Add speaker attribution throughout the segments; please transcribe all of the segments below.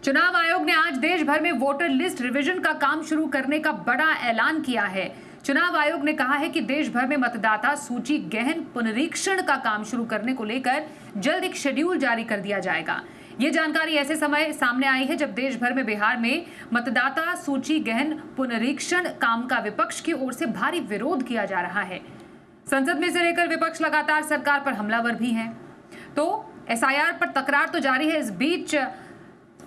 Speaker 1: चुनाव आयोग ने आज देश भर में वोटर लिस्ट रिवीजन का काम शुरू करने का बड़ा ऐलान किया है। चुनाव आयोग ने कहा है कि देश भर में मतदाता सूची गहन पुनरीक्षण का काम शुरू करने को लेकर जल्द एक शेड्यूल जारी कर दिया जाएगा। ये जानकारी ऐसे समय सामने आई है जब देश भर में बिहार में मतदाता सूची गहन पुनरीक्षण काम का विपक्ष की ओर से भारी विरोध किया जा रहा है। संसद में से लेकर विपक्ष लगातार सरकार पर हमलावर भी है। तो एसआईआर पर तकरार तो जारी है। इस बीच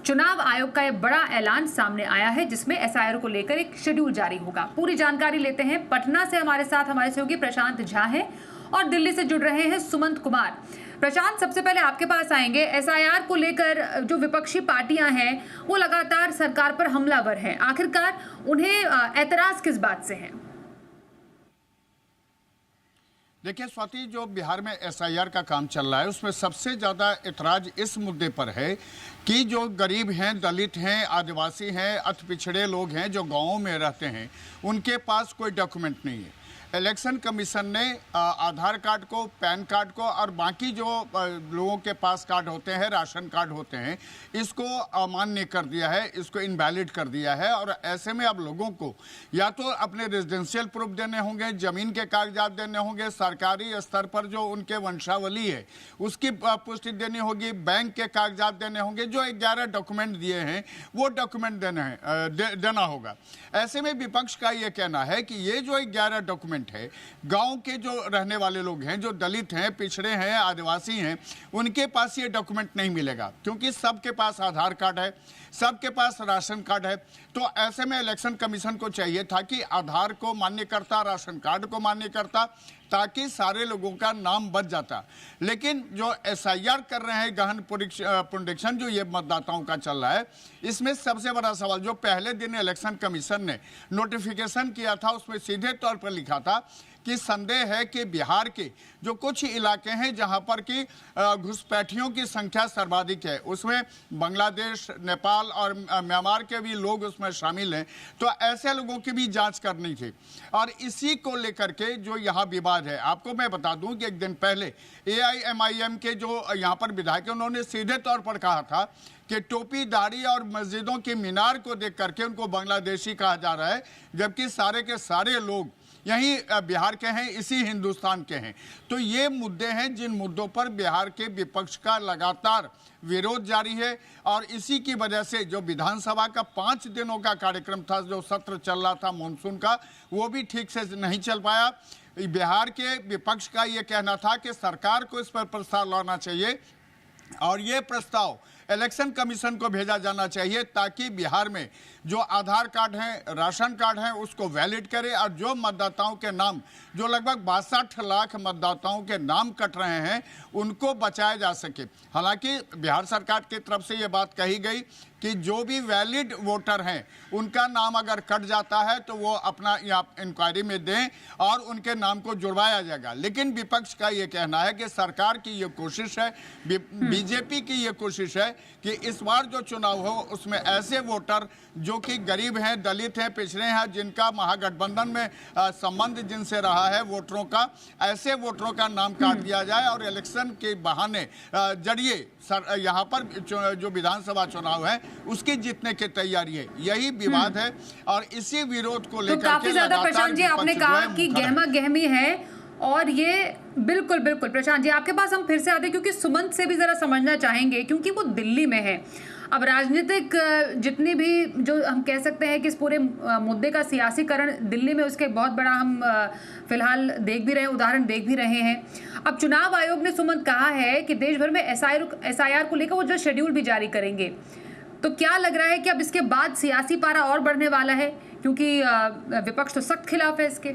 Speaker 1: चुनाव आयोग का यह बड़ा ऐलान सामने आया है जिसमें एसआईआर को लेकर एक शेड्यूल जारी होगा। पूरी जानकारी लेते हैं। पटना से हमारे साथ हमारे सहयोगी प्रशांत झा हैं और दिल्ली से जुड़ रहे हैं सुमंत कुमार। प्रशांत, सबसे पहले आपके पास आएंगे। एसआईआर को लेकर जो विपक्षी पार्टियां हैं वो लगातार सरकार पर हमलावर हैं। आखिरकार उन्हें एतराज किस बात से है?
Speaker 2: देखिए स्वाति, जो बिहार में एसआईआर का काम चल रहा है उसमें सबसे ज़्यादा ऐतराज इस मुद्दे पर है कि जो गरीब हैं, दलित हैं, आदिवासी हैं, अति पिछड़े लोग हैं जो गाँवों में रहते हैं, उनके पास कोई डॉक्यूमेंट नहीं है। इलेक्शन कमीशन ने आधार कार्ड को, पैन कार्ड को और बाकी जो लोगों के पास कार्ड होते हैं, राशन कार्ड होते हैं, इसको अमान्य कर दिया है, इसको इनवैलिड कर दिया है। और ऐसे में अब लोगों को या तो अपने रेजिडेंशियल प्रूफ देने होंगे, ज़मीन के कागजात देने होंगे, सरकारी स्तर पर जो उनके वंशावली है उसकी पुष्टि देनी होगी, बैंक के कागजात देने होंगे। जो 11 डॉक्यूमेंट दिए हैं वो डॉक्यूमेंट देना होगा। ऐसे में विपक्ष का ये कहना है कि ये जो 11 डॉक्यूमेंट है, गांव के जो रहने वाले लोग हैं, जो दलित हैं, पिछड़े हैं, आदिवासी हैं, उनके पास ये डॉक्यूमेंट नहीं मिलेगा क्योंकि सबके पास आधार कार्ड है, सबके पास राशन कार्ड है। तो ऐसे में इलेक्शन कमीशन को चाहिए था कि आधार को मान्य करता, राशन कार्ड को मान्य करता, ताकि सारे लोगों का नाम बच जाता। लेकिन जो एसआईआर कर रहे हैं, गहन पुनरीक्षण जो ये मतदाताओं का चल रहा है, इसमें सबसे बड़ा सवाल जो पहले दिन इलेक्शन कमीशन ने नोटिफिकेशन किया था उसमें सीधे तौर पर लिखा था कि संदेह है कि बिहार के जो कुछ इलाके हैं जहां पर कि घुसपैठियों की संख्या सर्वाधिक है, उसमें बांग्लादेश, नेपाल और म्यांमार के भी लोग उसमें शामिल हैं, तो ऐसे लोगों की भी जांच करनी थी। और इसी को लेकर के जो यहाँ विवाद है, आपको मैं बता दूं कि एक दिन पहले AIMIM के जो यहाँ पर विधायक हैं उन्होंने सीधे तौर पर कहा था कि टोपी, दाढ़ी और मस्जिदों की मीनार को देख करके उनको बांग्लादेशी कहा जा रहा है, जबकि सारे के सारे लोग यही बिहार के हैं, इसी हिंदुस्तान के हैं। तो ये मुद्दे हैं जिन मुद्दों पर बिहार के विपक्ष का लगातार विरोध जारी है। और इसी की वजह से जो विधानसभा का 5 दिनों का कार्यक्रम था, जो सत्र चल रहा था मॉनसून का, वो भी ठीक से नहीं चल पाया। बिहार के विपक्ष का ये कहना था कि सरकार को इस पर प्रस्ताव लाना चाहिए और ये प्रस्ताव इलेक्शन कमीशन को भेजा जाना चाहिए ताकि बिहार में जो आधार कार्ड हैं, राशन कार्ड हैं, उसको वैलिड करे और जो मतदाताओं के नाम, जो लगभग 62 लाख मतदाताओं के नाम कट रहे हैं, उनको बचाया जा सके। हालांकि बिहार सरकार की तरफ से ये बात कही गई कि जो भी वैलिड वोटर हैं उनका नाम अगर कट जाता है तो वो अपना यहाँ इंक्वायरी में दें और उनके नाम को जुड़वाया जाएगा। लेकिन विपक्ष का ये कहना है कि सरकार की ये कोशिश है, बीजेपी की ये कोशिश है कि इस बार जो चुनाव हो उसमें ऐसे वोटर जो कि गरीब हैं, दलित हैं, पिछड़े हैं, जिनका महागठबंधन में संबंध जिनसे रहा है वोटरों का, ऐसे वोटरों का नाम काट दिया जाए और इलेक्शन के बहाने जरिए यहाँ पर जो विधानसभा चुनाव है उसकी जीतने की तैयारी है। यही विवाद है और इसी विरोध को लेकर
Speaker 1: काफी ज्यादा प्रशांत जी आपने कहा कि गहमा गहमी है और ये बिल्कुल बिल्कुल। प्रशांत जी आपके पास हम फिर से आते क्योंकि सुमंत से भी जरा समझना चाहेंगे क्योंकि वो दिल्ली में है। अब राजनीतिक जितनी भी जो हम कह सकते हैं कि इस पूरे मुद्दे का सियासीकरण दिल्ली में उसके बहुत बड़ा हम फिलहाल देख भी रहे हैं, उदाहरण देख भी रहे हैं। अब चुनाव आयोग ने सुमंत कहा है कि देश भर में एसआईआर को लेकर वो जो शेड्यूल भी जारी करेंगे, तो क्या लग रहा है कि अब इसके बाद सियासी पारा और बढ़ने वाला है क्योंकि विपक्ष तो सख्त खिलाफ है इसके?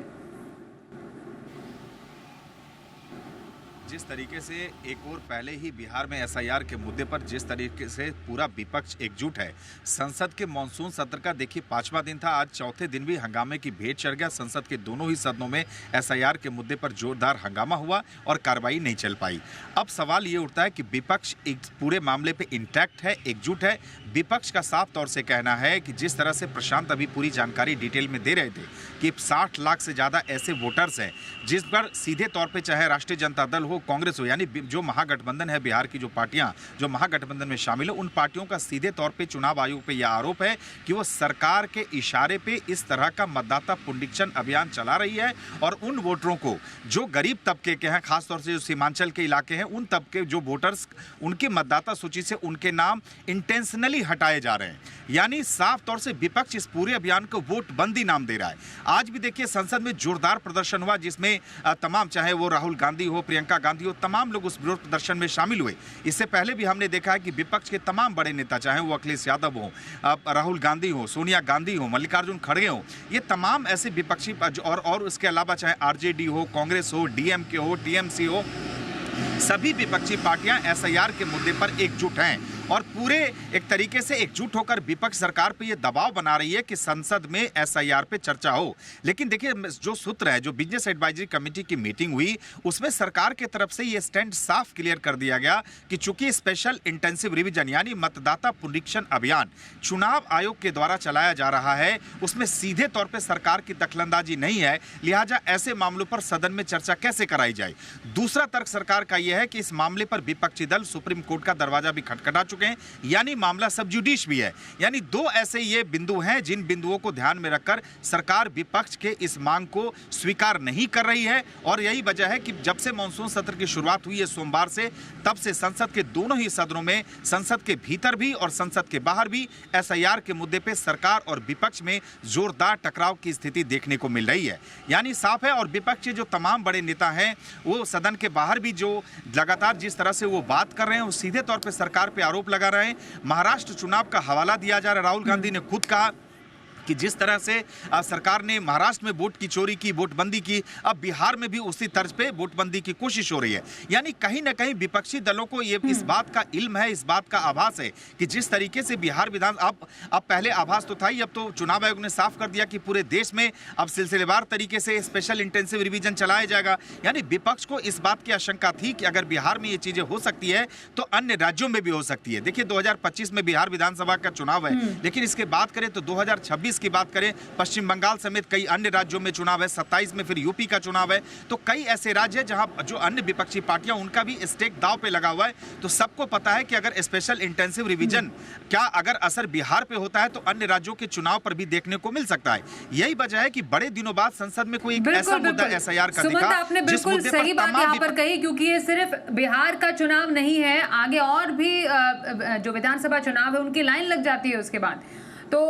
Speaker 3: जिस तरीके से एक और पहले ही बिहार में एसआईआर के मुद्दे पर जिस तरीके से पूरा विपक्ष एकजुट है, संसद के मानसून सत्र का देखिए 5वां दिन था, आज चौथे दिन भी हंगामे की भेंट चढ़ गया। संसद के दोनों ही सदनों में एसआईआर के मुद्दे पर जोरदार हंगामा हुआ और कार्रवाई नहीं चल पाई। अब सवाल ये उठता है कि विपक्ष एक पूरे मामले पे इंटैक्ट है, एकजुट है। विपक्ष का साफ तौर से कहना है कि जिस तरह से प्रशांत अभी पूरी जानकारी डिटेल में दे रहे थे कि 60 लाख से ज़्यादा ऐसे वोटर्स हैं जिस पर सीधे तौर पर चाहे राष्ट्रीय जनता दल हो, वो कांग्रेस हो, यानी जो महागठबंधन है, बिहार की जो पार्टियां जो महागठबंधन में शामिल है, उन पार्टियों का सीधे तौर पे चुनाव आयोग पे यह आरोप है कि वो सरकार के इशारे पे इस तरह का मतदाता पुनरीक्षण अभियान चला रही है और उन वोटरों को जो गरीब तबके के हैं, खासतौर से जो सीमांचल के इलाके हैं, उन तबके जो वोटर्स उनके मतदाता सूची से उनके नाम इंटेंशनली हटाए जा रहे हैं। यानी साफ तौर से विपक्ष इस पूरे अभियान को वोट बंदी नाम दे रहा है। आज भी देखिए संसद में जोरदार प्रदर्शन हुआ, जिसमें तमाम, चाहे वो राहुल गांधी हो, प्रियंका गांधी हो, तमाम लोग उस विरोध प्रदर्शन में शामिल हुए। इससे पहले भी हमने देखा है कि विपक्ष के तमाम बड़े नेता, चाहे वो अखिलेश यादव हो, राहुल गांधी हो, सोनिया गांधी हो, मल्लिकार्जुन खड़गे हो, ये तमाम ऐसे विपक्षी और इसके अलावा चाहे आरजेडी हो, कांग्रेस हो, डीएमके हो, टीएमसी हो, सभी विपक्षी पार्टियां एसआईआर के मुद्दे पर एकजुट हैं और पूरे एक तरीके से एकजुट होकर विपक्ष सरकार पे ये दबाव बना रही है कि संसद में एसआईआर पे चर्चा हो। लेकिन देखिए, जो सूत्र है, जो बिजनेस एडवाइजरी कमेटी की मीटिंग हुई, उसमें सरकार की तरफ से ये स्टैंड साफ क्लियर कर दिया गया कि चूंकि स्पेशल इंटेंसिव रिवीजन यानी मतदाता पुनरीक्षण अभियान चुनाव आयोग के द्वारा चलाया जा रहा है, उसमें सीधे तौर पर सरकार की दखलंदाजी नहीं है, लिहाजा ऐसे मामलों पर सदन में चर्चा कैसे कराई जाए। दूसरा तर्क सरकार का यह है कि इस मामले पर विपक्षी दल सुप्रीम कोर्ट का दरवाजा भी खटखटा चुके हैं, यानी मामला सब जुडिश भी है। यानी दो ऐसे ये बिंदु हैं जिन बिंदुओं को ध्यान में रखकर सरकार विपक्ष के इस मांग को स्वीकार नहीं कर रही है और यही वजह है कि जब से मानसून सत्र की शुरुआत हुई है सोमवार से, तब से संसद के दोनों ही सदनों में, संसद के भीतर भी और संसद के बाहर भी एसआईआर के मुद्दे पर सरकार और विपक्ष में जोरदार टकराव की स्थिति देखने को मिल रही है। यानी साफ है, और विपक्ष के जो तमाम बड़े नेता हैं वो सदन के बाहर भी जो लगातार जिस तरह से वो बात कर रहे हैं, वो सीधे तौर पर सरकार पे आरोप लगा रहे हैं। महाराष्ट्र चुनाव का हवाला दिया जा रहा है। राहुल गांधी ने खुद कहा कि जिस तरह से सरकार ने महाराष्ट्र में वोट की चोरी की, वोटबंदी की, अब बिहार में भी उसी तर्ज पे वोटबंदी की कोशिश हो रही है। यानी कहीं ना कहीं विपक्षी दलों को ये इस बात का इल्म है, इस बात का आभास है कि जिस तरीके से बिहार विधान अब पहले आभास तो था ही, अब तो चुनाव आयोग ने साफ कर दिया कि पूरे देश में अब सिलसिलेवार तरीके से स्पेशल इंटेंसिव रिवीजन चलाया जाएगा। यानी विपक्ष को इस बात की आशंका थी कि अगर बिहार में ये चीजें हो सकती है तो अन्य राज्यों में भी हो सकती है। देखिए 2025 में बिहार विधानसभा का चुनाव है, लेकिन इसके बात करें तो 2026 की बात करें, पश्चिम बंगाल समेत कई अन्य राज्यों में चुनाव है, 27 में फिर यूपी का चुनाव है। तो कई ऐसे राज्य हैं जहां जो अन्य विपक्षी पार्टियां, उनका भी स्टेक दांव पे लगा हुआ है। तो सबको पता है कि अगर स्पेशल इंटेंसिव रिवीजन क्या अगर असर बिहार पे होता है तो अन्य राज्यों के चुनाव पर भी देखने को मिल सकता है। यही वजह है कि बड़े दिनों बाद संसद में कोई ऐसा मुद्दा एसआईआर का दिखा,
Speaker 1: आपने बिल्कुल सही बात यहाँ पर कही, क्योंकि ये सिर्फ बिहार का चुनाव नहीं है, आगे और भी जो विधानसभा चुनाव है उनकी लाइन लग जाती है उसके बाद। तो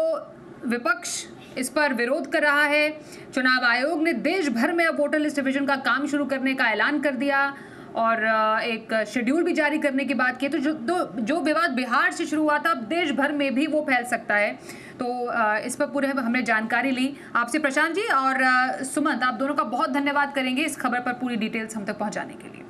Speaker 1: विपक्ष इस पर विरोध कर रहा है। चुनाव आयोग ने देश भर में अब वोटर लिस्ट रिवीजन का काम शुरू करने का ऐलान कर दिया और एक शेड्यूल भी जारी करने की बात की। तो जो विवाद बिहार से शुरू हुआ था, अब देश भर में भी वो फैल सकता है। तो इस पर पूरे हमने जानकारी ली आपसे। प्रशांत जी और सुमंत, आप दोनों का बहुत धन्यवाद करेंगे इस खबर पर पूरी डिटेल्स हम तक पहुंचाने के लिए।